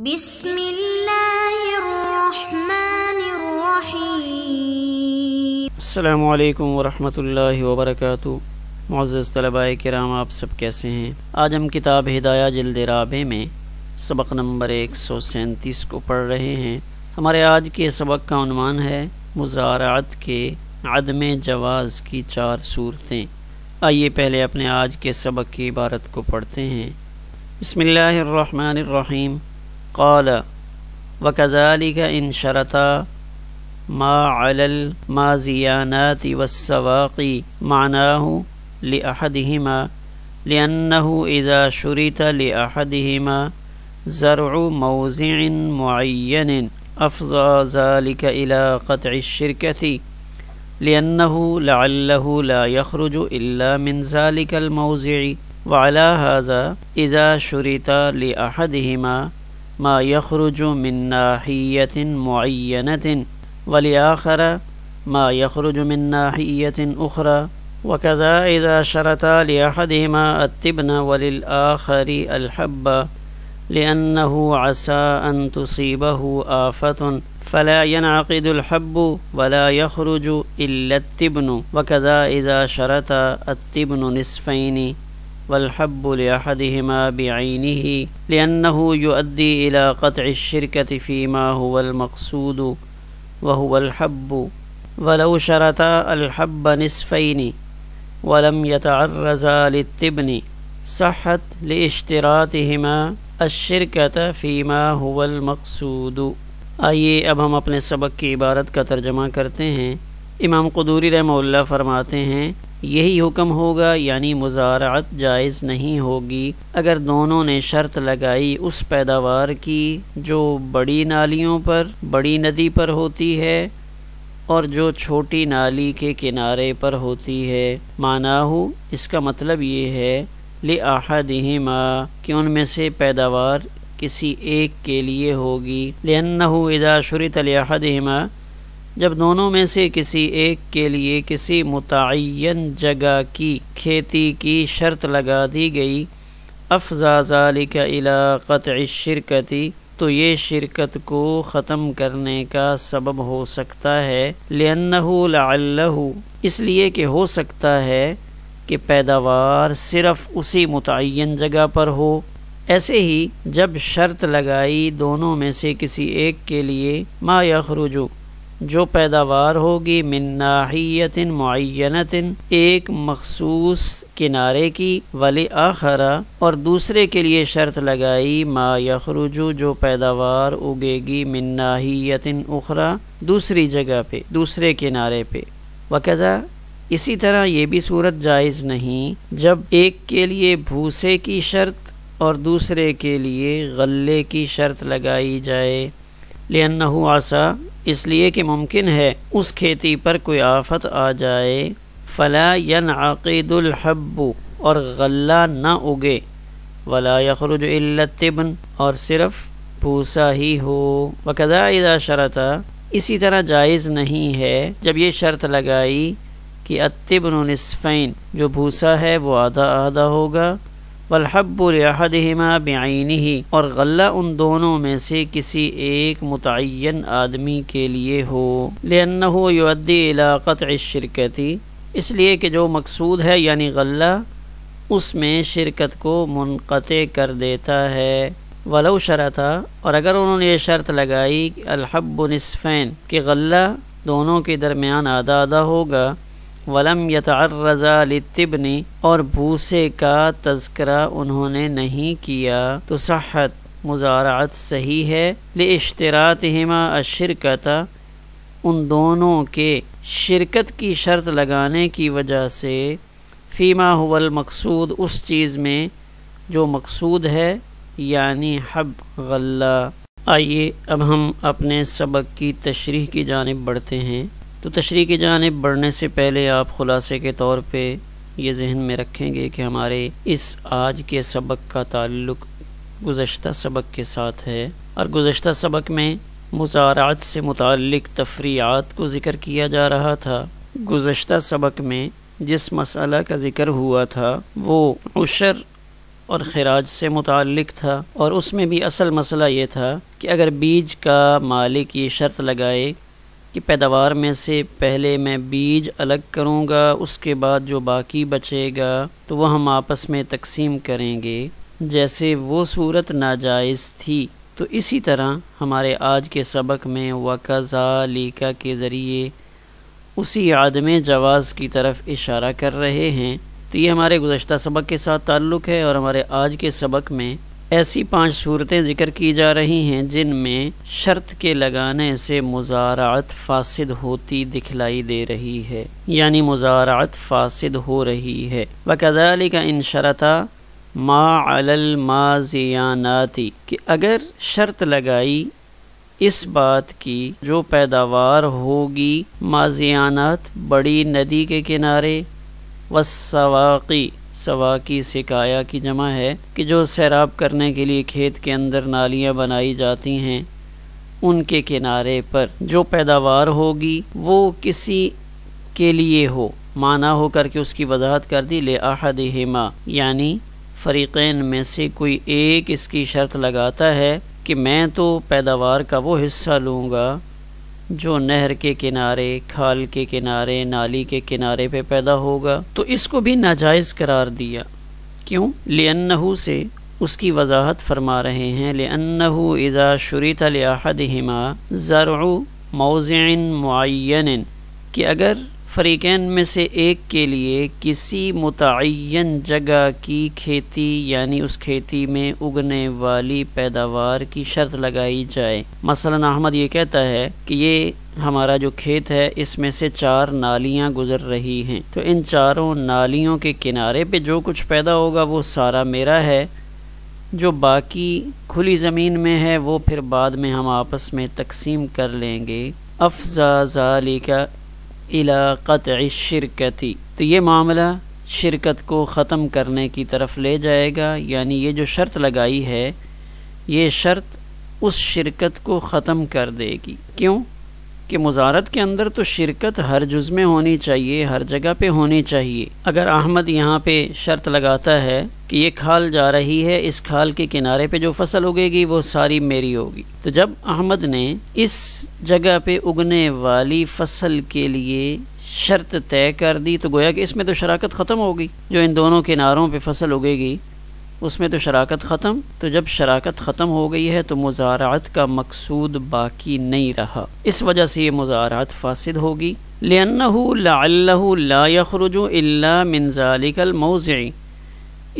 بسم اللہ الرحمن الرحیم۔ السلام علیکم ورحمۃ اللہ وبرکاتہ۔ معزز طلباء کرام، آپ سب کیسے ہیں؟ آج ہم کتاب ہدایہ جلد رابع میں سبق نمبر 137 کو پڑھ رہے ہیں۔ ہمارے آج کے سبق کا عنوان ہے مضارعت کے عدم جواز کی 4 صورتیں۔ آئیے پہلے اپنے آج کے سبق کی عبارت کو پڑھتے ہیں۔ بسم اللہ الرحمن الرحیم۔ قال وكذلك إن شرطا ما على المازيانات والسواق معناه لأحدهما لأنه إذا شرط لأحدهما زرع موزع معين أفضى ذلك إلى قطع الشركة لأنه لعله لا يخرج إلا من ذلك الموزع، وعلى هذا إذا شرط لأحدهما ما يخرج من ناحية معينة ولآخر ما يخرج من ناحية أخرى، وكذا إذا شرط لأحدهما التبن وللآخر الحب لأنه عسى أن تصيبه آفة فلا ينعقد الحب ولا يخرج إلا التبن، وكذا إذا شرط التبن نصفين والحب لأحدهما بعينه لأنه يؤدي إلى قطع الشركة فيما هو المقصود وهو الحب، ولو شرط الحب نصفين ولم يتعرضا للتبن صحت لاشتراطهما الشركة فيما هو المقصود۔ آئیے اب ہم اپنے سبق کی عبارت کا ترجمہ کرتے ہیں۔ امام قدوری رحمہ اللہ فرماتے ہیں یہی حکم ہوگا، یعنی مضارعت جائز نہیں ہوگی اگر دونوں نے شرط لگائی اس پیداوار کی جو بڑی نالیوں پر، بڑی ندی پر ہوتی ہے اور جو چھوٹی نالی کے کنارے پر ہوتی ہے۔ معناہ اس کا مطلب یہ ہے لأحدہما کہ ان میں سے پیداوار کسی ایک کے لیے ہوگی۔ لأنہ اذا شرط لأحدہما، جب دونوں میں سے کسی ایک کے لیے کسی متعین جگہ کی کھیتی کی شرط لگا دی گئی، افضى ذلك الى قطع الشرکۃ، تو یہ شرکت کو ختم کرنے کا سبب ہو سکتا ہے۔ لأنه لعلہ، اس لیے کہ ہو سکتا ہے کہ پیداوار صرف اسی متعین جگہ پر ہو۔ ایسے ہی جب شرط لگائی دونوں میں سے کسی ایک کے لیے ما یخرج، جو پیداوار ہوگی من ناحیت معینت، ایک مخصوص کنارے کی، ولی آخر، اور دوسرے کے لیے شرط لگائی ما یخرج، جو پیداوار اگے گی من ناحیت اخرى، دوسری جگہ پہ، دوسرے کنارے پہ۔ وکذا، اسی طرح یہ بھی صورت جائز نہیں جب ایک کے لیے بھوسے کی شرط اور دوسرے کے لیے غلے کی شرط لگائی جائے۔ لأنہ عسى، اس لیے کہ ممکن ہے اس کھیتی پر کوئی آفت آ جائے۔ فلا ينعقد الحب، اور غلہ نہ اگے۔ ولا يخرج الا التبن، اور صرف بھوسا ہی ہو۔ وكذا اذا شرط، اسی طرح جائز نہیں ہے جب یہ شرط لگائی کہ التبن نصفین، جو بھوسا ہے وہ آدھا آدھا ہوگا، والحب لأحدہما بعینہ، اور غلہ ان دونوں میں سے کسی ایک متعین آدمی کے لیے ہو۔ لأنہ یؤدی الی قطع الشرکۃ، اس لیے کہ جو مقصود ہے یعنی غلہ اس میں شرکت کو منقطع کر دیتا ہے۔ ولو شرطا، اور اگر انہوں نے یہ شرط لگائی کہ الحب نصفین، کہ غلہ دونوں کے درمیان آدھا آدھا ہوگا، ولم یتعرضا للتبن، اور بھوسے کا تذکرہ انہوں نے نہیں کیا، تو صحت، مضارعت صحیح ہے۔ لاشتراطہما الشرکۃ، ان دونوں کے شرکت کی شرط لگانے کی وجہ سے، فیما هو المقصود، اس چیز میں جو مقصود ہے، یعنی حب، غلہ۔ آئیے اب ہم اپنے سبق کی تشریح کی جانب بڑھتے ہیں۔ تو تشریح کی جانب بڑھنے سے پہلے آپ خلاصے کے طور پہ یہ ذہن میں رکھیں گے کہ ہمارے اس آج کے سبق کا تعلق گزشتہ سبق کے ساتھ ہے، اور گزشتہ سبق میں مضارعت سے متعلق تفریعات کو ذکر کیا جا رہا تھا۔ گزشتہ سبق میں جس مسئلہ کا ذکر ہوا تھا وہ عشر اور خراج سے متعلق تھا، اور اس میں بھی اصل مسئلہ یہ تھا کہ اگر بیج کا مالک یہ شرط لگائے کہ پیداوار میں سے پہلے میں بیج الگ کروں گا، اس کے بعد جو باقی بچے گا تو وہ ہم آپس میں تقسیم کریں گے، جیسے وہ صورت ناجائز تھی، تو اسی طرح ہمارے آج کے سبق میں وَكَذَلِكَ کے ذریعے اسی عدم جواز کی طرف اشارہ کر رہے ہیں۔ تو یہ ہمارے گزشتہ سبق کے ساتھ تعلق ہے، اور ہمارے آج کے سبق میں ایسی 5 صورتیں ذکر کی جا رہی ہیں جن میں شرط کے لگانے سے مضارعت فاسد ہوتی دکھلائی دے رہی ہے، یعنی مضارعت فاسد ہو رہی ہے۔ وَكَذَلِكَ إِن شَرَطَ مَا عَلَى الْمَازِيَانَاتِ کہ اگر شرط لگائی اس بات کی جو پیداوار ہوگی مازیانات بڑی ندی کے کنارے، والسواقی سواقی سکایا کی جمع ہے کہ جو سیراب کرنے کے لیے کھیت کے اندر نالیاں بنائی جاتی ہیں، ان کے کنارے پر جو پیداوار ہوگی وہ کسی کے لیے ہو، معنی ہو کر کے اس کی وضاحت کر دی، لِأَحَدِهِمَا یعنی فریقین میں سے کوئی ایک اس کی شرط لگاتا ہے کہ میں تو پیداوار کا وہ حصہ لوں گا جو نہر کے کنارے، کھال کے کنارے، نالی کے کنارے پہ پیدا ہوگا، تو اس کو بھی ناجائز قرار دیا۔ کیوں؟ لِأَنَّهُ سے اس کی وضاحت فرما رہے ہیں، لِأَنَّهُ إِذَا شُرِطَ لِأَحَدِهِمَا زَرْعُ مَوْضِعٍ مُعَيَّنٍ کہ اگر فریقین میں سے ایک کے لیے کسی متعین جگہ کی کھیتی یعنی اس کھیتی میں اگنے والی پیداوار کی شرط لگائی جائے، مثلا احمد یہ کہتا ہے کہ یہ ہمارا جو کھیت ہے اس میں سے 4 نالیاں گزر رہی ہیں، تو ان 4 نالیوں کے کنارے پہ جو کچھ پیدا ہوگا وہ سارا میرا ہے، جو باقی کھلی زمین میں ہے وہ پھر بعد میں ہم آپس میں تقسیم کر لیں گے۔ افضا ذالک الی قطع الشرکتی تو یہ معاملہ شرکت کو ختم کرنے کی طرف لے جائے گا، یعنی یہ جو شرط لگائی ہے یہ شرط اس شرکت کو ختم کر دے گی۔ کیوں کہ مضارت کے اندر تو شرکت ہر جز میں ہونی چاہیے، ہر جگہ پہ ہونی چاہیے۔ اگر احمد یہاں پہ شرط لگاتا ہے کہ یہ کھال جا رہی ہے، اس کھال کے کنارے پہ جو فصل اگے گی وہ ساری میری ہوگی، تو جب احمد نے اس جگہ پہ اگنے والی فصل کے لیے شرط طے کر دی تو گویا کہ اس میں تو شراکت ختم ہوگی، جو ان دونوں کناروں پہ فصل اگے گی اس میں تو شراکت ختم، تو جب شراکت ختم ہو گئی ہے تو مضارعت کا مقصود باقی نہیں رہا، اس وجہ سے یہ مضارعت فاسد ہوگی۔ لِأَنَّهُ لَعَلَّهُ لَا يَخْرُجُ إِلَّا مِنْ ذَلِكَ الْمَوْضِعِ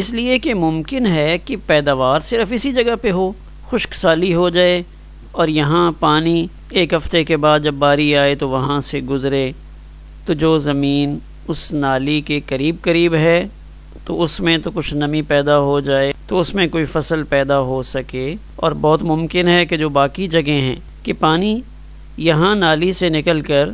اس لیے کہ ممکن ہے کہ پیداوار صرف اسی جگہ پہ ہو، خشک سالی ہو جائے اور یہاں پانی ایک ہفتے کے بعد جب باری آئے تو وہاں سے گزرے، تو جو زمین اس نالی کے قریب قریب ہے تو اس میں تو کچھ نمی پیدا ہو جائے تو اس میں کوئی فصل پیدا ہو سکے، اور بہت ممکن ہے کہ جو باقی جگہیں ہیں کہ پانی یہاں نالی سے نکل کر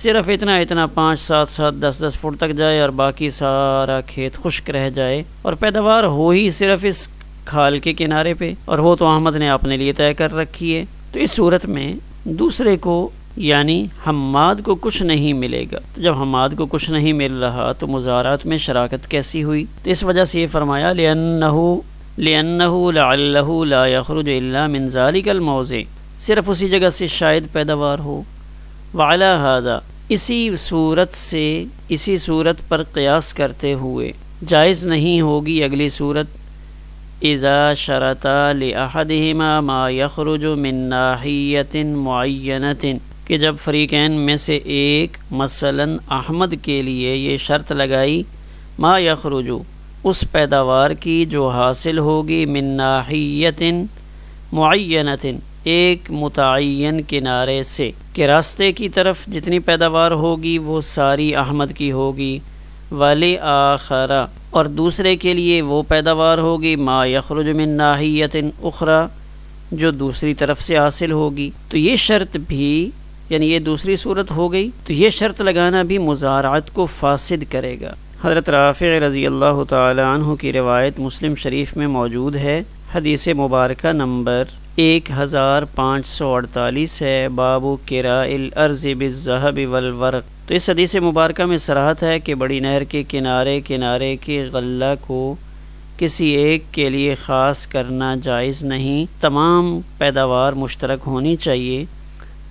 صرف اتنا 5 7 10 فٹ تک جائے اور باقی سارا کھیت خشک رہ جائے اور پیداوار ہو ہی صرف اس کھال کے کنارے پہ، اور وہ تو احمد نے اپنے لیے طے کر رکھی ہے، تو اس صورت میں دوسرے کو یعنی حماد کو کچھ نہیں ملے گا۔ تو جب حماد کو کچھ نہیں مل رہا تو مضارعت میں شراکت کیسی ہوئی؟ تو اس وجہ سے یہ فرمایا لِأَنَّهُ لَعَلَّهُ لَا يَخْرُجُ إِلَّا مِنْ ذَلِكَ الْمَوْضِعِ صرف اسی جگہ سے شاید پیداوار ہو۔ وَعَلَى هَذَا اسی صورت پر قیاس کرتے ہوئے جائز نہیں ہوگی اگلی صورت اذا شرطا لأحدهما ما يخرج من ناحیة معینة کہ جب فریقین میں سے ایک مثلا احمد کے لیے یہ شرط لگائی ما یخرج اس پیداوار کی جو حاصل ہوگی من ناحیۃ معینۃ ایک متعین کنارے سے کہ راستے کی طرف جتنی پیداوار ہوگی وہ ساری احمد کی ہوگی، ولی آخرہ اور دوسرے کے لیے وہ پیداوار ہوگی ما یخرج من ناحیۃ اخرى جو دوسری طرف سے حاصل ہوگی، تو یہ شرط بھی یعنی یہ دوسری صورت ہو گئی، تو یہ شرط لگانا بھی مضارعت کو فاسد کرے گا۔ حضرت رافع رضی اللہ تعالی عنہ کی روایت مسلم شریف میں موجود ہے، حدیث مبارکہ نمبر 1548 ہے، باب کراء الارض بالذهب والورق۔ تو اس حدیث مبارکہ میں صراحت ہے کہ بڑی نہر کے کنارے کے غلہ کو کسی ایک کے لیے خاص کرنا جائز نہیں، تمام پیداوار مشترک ہونی چاہیے۔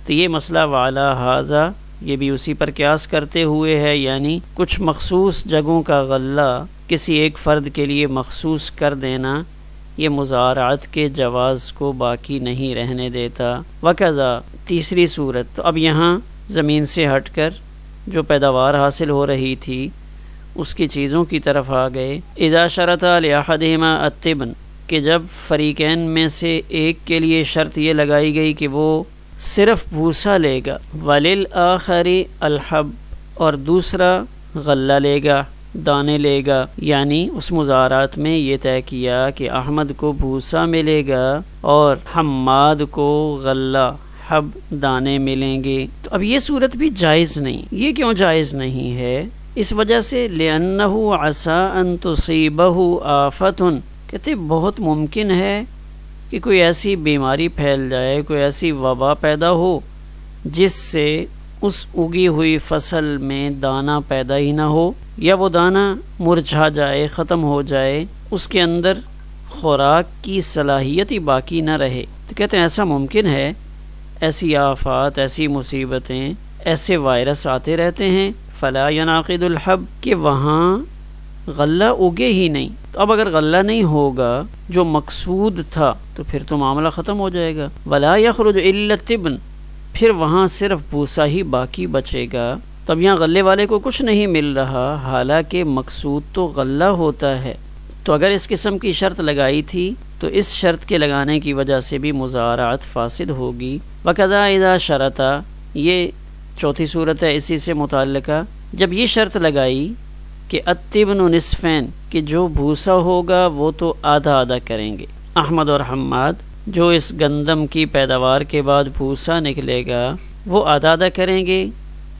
تو یہ مسئلہ وعلی ھذا یہ بھی اسی پر قیاس کرتے ہوئے ہے، یعنی کچھ مخصوص جگہوں کا غلہ کسی ایک فرد کے لیے مخصوص کر دینا یہ مزارعت کے جواز کو باقی نہیں رہنے دیتا۔ وکذا تیسری صورت، تو اب یہاں زمین سے ہٹ کر جو پیداوار حاصل ہو رہی تھی اس کی چیزوں کی طرف آ گئے۔ اذا شرط لأحدہما الطبن، کہ جب فریقین میں سے ایک کے لیے شرط یہ لگائی گئی کہ وہ صرف بھوسا لے گا، وللآخر الحب، اور دوسرا غلہ لے گا، دانے لے گا، یعنی اس مزارعت میں یہ طے کیا کہ احمد کو بھوسا ملے گا اور حماد کو غلہ حب دانے ملیں گے، تو اب یہ صورت بھی جائز نہیں۔ یہ کیوں جائز نہیں ہے؟ اس وجہ سے لِأَنَّهُ عَسَىٰ أَن تُصِيبَهُ آفَةٌ، کہتے بہت ممکن ہے کہ کوئی ایسی بیماری پھیل جائے، کوئی ایسی وبا پیدا ہو جس سے اس اگی ہوئی فصل میں دانہ پیدا ہی نہ ہو، یا وہ دانہ مرجھا جائے، ختم ہو جائے، اس کے اندر خوراک کی صلاحیت ہی باقی نہ رہے۔ تو کہتے ہیں ایسا ممکن ہے، ایسی آفات، ایسی مصیبتیں، ایسے وائرس آتے رہتے ہیں، فلا ینعقد الحب، کہ وہاں غلہ اگے ہی نہیں۔ تو اب اگر غلہ نہیں ہوگا جو مقصود تھا تو پھر تو معاملہ ختم ہو جائے گا۔ ولا یخرج الا التبن، پھر وہاں صرف بھوسا ہی باقی بچے گا۔ تب یہاں غلے والے کو کچھ نہیں مل رہا، حالانکہ مقصود تو غلہ ہوتا ہے۔ تو اگر اس قسم کی شرط لگائی تھی تو اس شرط کے لگانے کی وجہ سے بھی مزارعت فاسد ہوگی۔ وکذا اذا شرطا، یہ چوتھی صورت ہے اسی سے متعلقہ، جب یہ شرط لگائی کہ التبن نصفین، کہ جو بھوسا ہوگا وہ تو آدھا آدھا کریں گے، احمد اور حماد جو اس گندم کی پیداوار کے بعد بھوسا نکلے گا وہ آدھا آدھا کریں گے،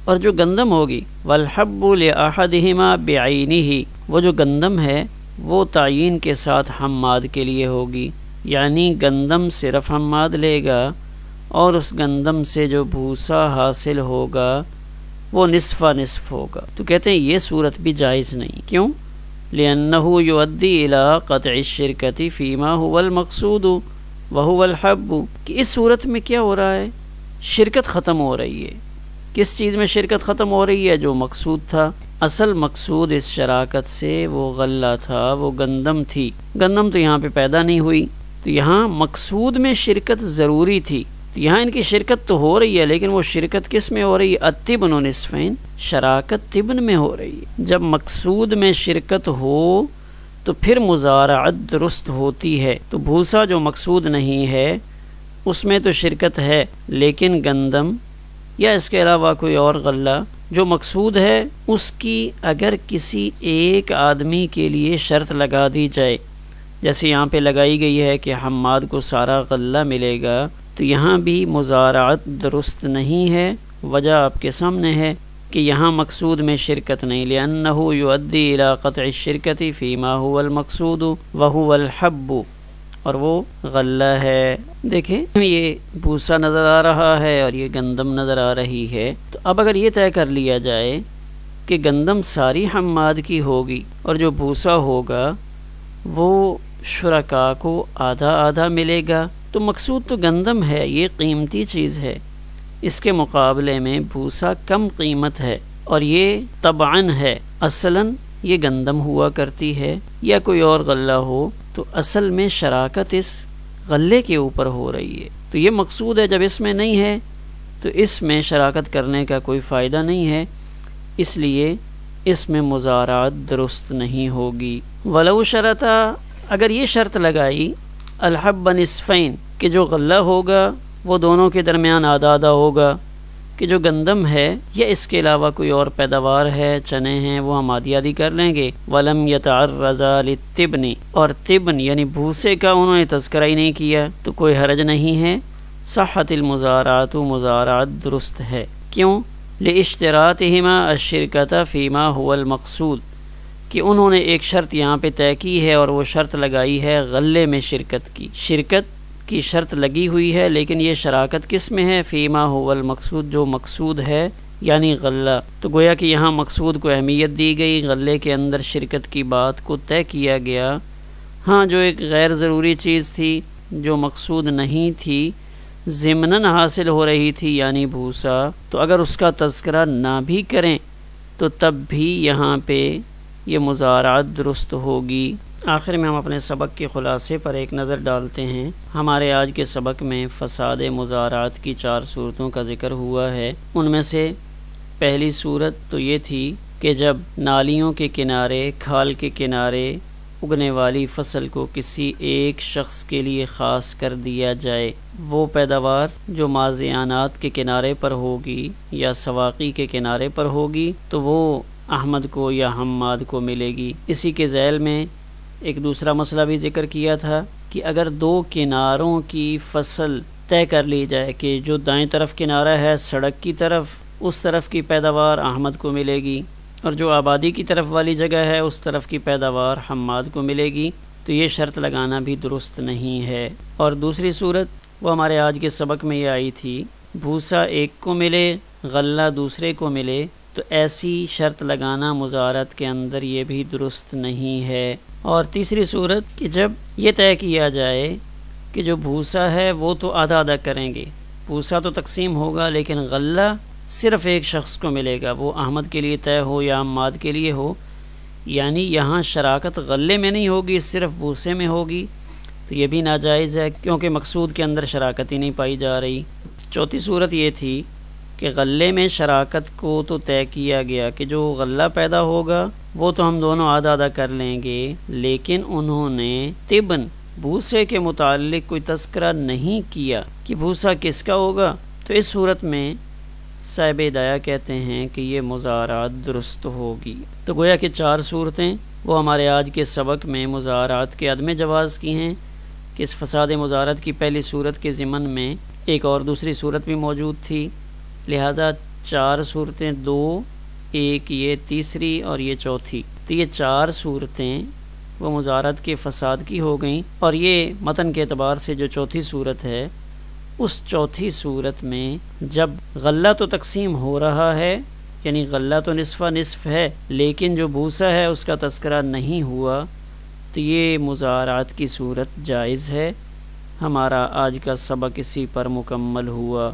اور جو گندم ہوگی والحب لأحدہما بعینہ، وہ جو گندم ہے وہ تعین کے ساتھ حماد کے لیے ہوگی، یعنی گندم صرف حماد لے گا اور اس گندم سے جو بھوسا حاصل ہوگا وہ نصف نصف ہوگا۔ تو کہتے ہیں یہ صورت بھی جائز نہیں۔ کیوں؟ لأنه يؤدي إلى قطع الشركة فيما هو المقصود وهو الحب، کہ اس صورت میں کیا ہو رہا ہے؟ شرکت ختم ہو رہی ہے۔ کس چیز میں شرکت ختم ہو رہی ہے؟ جو مقصود تھا۔ اصل مقصود اس شراکت سے وہ غلہ تھا، وہ گندم تھی۔ گندم تو یہاں پہ پیدا نہیں ہوئی، تو یہاں مقصود میں شرکت ضروری تھی۔ تو یہاں ان کی شرکت تو ہو رہی ہے، لیکن وہ شرکت کس میں ہو رہی ہے؟ التبن نصفین، شراکت تبن میں ہو رہی ہے۔ جب مقصود میں شرکت ہو تو پھر مزارعت درست ہوتی ہے۔ تو بھوسا جو مقصود نہیں ہے اس میں تو شرکت ہے، لیکن گندم یا اس کے علاوہ کوئی اور غلہ جو مقصود ہے اس کی اگر کسی ایک آدمی کے لیے شرط لگا دی جائے، جیسے یہاں پہ لگائی گئی ہے کہ حماد کو سارا غلہ ملے گا، تو یہاں بھی مزارعت درست نہیں ہے۔ وجہ آپ کے سامنے ہے کہ یہاں مقصود میں شرکت نہیں، لأنه يؤدي إلى قطع الشركة فيما هو المقصود وهو الحب، اور وہ غلہ ہے۔ دیکھیں یہ بھوسا نظر آ رہا ہے اور یہ گندم نظر آ رہی ہے، تو اب اگر یہ طے کر لیا جائے کہ گندم ساری حماد کی ہوگی اور جو بھوسا ہوگا وہ شرکاء کو آدھا آدھا ملے گا، تو مقصود تو گندم ہے، یہ قیمتی چیز ہے، اس کے مقابلے میں بھوسا کم قیمت ہے، اور یہ طبعاً ہے، اصلاً یہ گندم ہوا کرتی ہے یا کوئی اور غلہ ہو، تو اصل میں شراکت اس غلے کے اوپر ہو رہی ہے۔ تو یہ مقصود ہے، جب اس میں نہیں ہے تو اس میں شراکت کرنے کا کوئی فائدہ نہیں ہے، اس لیے اس میں مزارعت درست نہیں ہوگی۔ ولو شرطا، اگر یہ شرط لگائی الحب نصفین، کہ جو غلہ ہوگا وہ دونوں کے درمیان آدھا آدھا ہوگا، کہ جو گندم ہے یا اس کے علاوہ کوئی اور پیداوار ہے، چنے ہیں، وہ ہم آدھی آدھی کر لیں گے۔ ولم یتعرضا للتبن، اور تبن یعنی بھوسے کا انہوں نے تذکرہ ہی نہیں کیا، تو کوئی حرج نہیں ہے۔ صحت المزارعۃ، مزارعت درست ہے۔ کیوں؟ لاشتراطہما الشرکۃ فیما هو المقصود، کہ انہوں نے ایک شرط یہاں پہ طے کی ہے اور وہ شرط لگائی ہے غلے میں شرکت کی۔ شرکت کی شرط لگی ہوئی ہے، لیکن یہ شراکت کس میں ہے؟ فیما هو المقصود، جو مقصود ہے یعنی غلہ۔ تو گویا کہ یہاں مقصود کو اہمیت دی گئی، غلے کے اندر شرکت کی بات کو طے کیا گیا، ہاں جو ایک غیر ضروری چیز تھی جو مقصود نہیں تھی ضمناً حاصل ہو رہی تھی یعنی بھوسا، تو اگر اس کا تذکرہ نہ بھی کریں تو تب بھی یہاں پہ یہ مضارعت درست ہوگی۔ آخر میں ہم اپنے سبق کے خلاصے پر ایک نظر ڈالتے ہیں۔ ہمارے آج کے سبق میں فساد مضارعت کی 4 صورتوں کا ذکر ہوا ہے۔ ان میں سے پہلی صورت تو یہ تھی کہ جب نالیوں کے کنارے، کھال کے کنارے اگنے والی فصل کو کسی ایک شخص کے لیے خاص کر دیا جائے، وہ پیداوار جو مازیانات کے کنارے پر ہوگی یا سواقی کے کنارے پر ہوگی تو وہ احمد کو یا حماد کو ملے گی۔ اسی کے ذیل میں ایک دوسرا مسئلہ بھی ذکر کیا تھا کہ اگر 2 کناروں کی فصل طے کر لی جائے کہ جو دائیں طرف کنارہ ہے سڑک کی طرف، اس طرف کی پیداوار احمد کو ملے گی، اور جو آبادی کی طرف والی جگہ ہے اس طرف کی پیداوار حماد کو ملے گی، تو یہ شرط لگانا بھی درست نہیں ہے۔ اور دوسری صورت وہ ہمارے آج کے سبق میں یہ آئی تھی، بھوسا ایک کو ملے غلہ دوسرے کو ملے، تو ایسی شرط لگانا مضارعت کے اندر یہ بھی درست نہیں ہے۔ اور تیسری صورت کہ جب یہ طے کیا جائے کہ جو بھوسا ہے وہ تو آدھا آدھا کریں گے، بھوسا تو تقسیم ہوگا لیکن غلہ صرف ایک شخص کو ملے گا، وہ احمد کے لیے طے ہو یا حماد کے لیے ہو، یعنی یہاں شراکت غلے میں نہیں ہوگی صرف بھوسے میں ہوگی، تو یہ بھی ناجائز ہے کیونکہ مقصود کے اندر شراکت ہی نہیں پائی جا رہی۔ چوتھی صورت یہ تھی کہ غلے میں شراکت کو تو طے کیا گیا کہ جو غلہ پیدا ہوگا وہ تو ہم دونوں آدھا آدھا کر لیں گے، لیکن انہوں نے طباً بھوسے کے متعلق کوئی تذکرہ نہیں کیا کہ بھوسا کس کا ہوگا، تو اس صورت میں صاحب ہدایہ کہتے ہیں کہ یہ مضارعت درست ہوگی۔ تو گویا کہ 4 صورتیں وہ ہمارے آج کے سبق میں مضارعت کے عدم جواز کی ہیں کہ اس فساد مضارعت کی پہلی صورت کے ضمن میں ایک اور دوسری صورت بھی موجود تھی، لہٰذا 4 صورتیں 2، ایک یہ تیسری اور یہ چوتھی، تو یہ 4 صورتیں وہ مضارعت کے فساد کی ہو گئیں۔ اور یہ متن کے اعتبار سے جو چوتھی صورت ہے، اس چوتھی صورت میں جب غلہ تو تقسیم ہو رہا ہے، یعنی غلہ تو نصفہ نصف ہے، لیکن جو بھوسا ہے اس کا تذکرہ نہیں ہوا، تو یہ مضارعت کی صورت جائز ہے۔ ہمارا آج کا سبق اسی پر مکمل ہوا۔